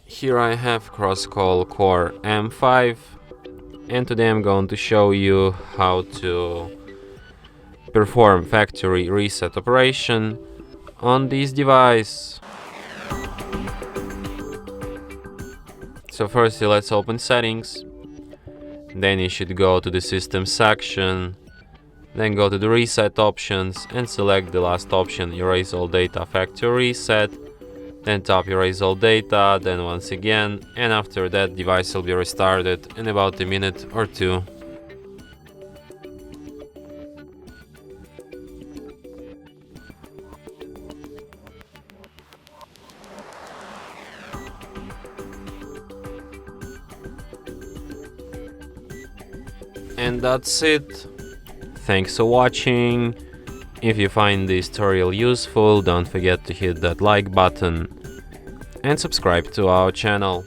Here I have Crosscall Core M5, and today I'm going to show you how to perform factory reset operation on this device. So firstly, let's open settings, then you should go to the system section, then go to the reset options and select the last option, erase all data factory reset, then tap erase all data, then once again, and after that device will be restarted in about a minute or two. And that's it. Thanks for watching. If you find this tutorial useful, don't forget to hit that like button and subscribe to our channel.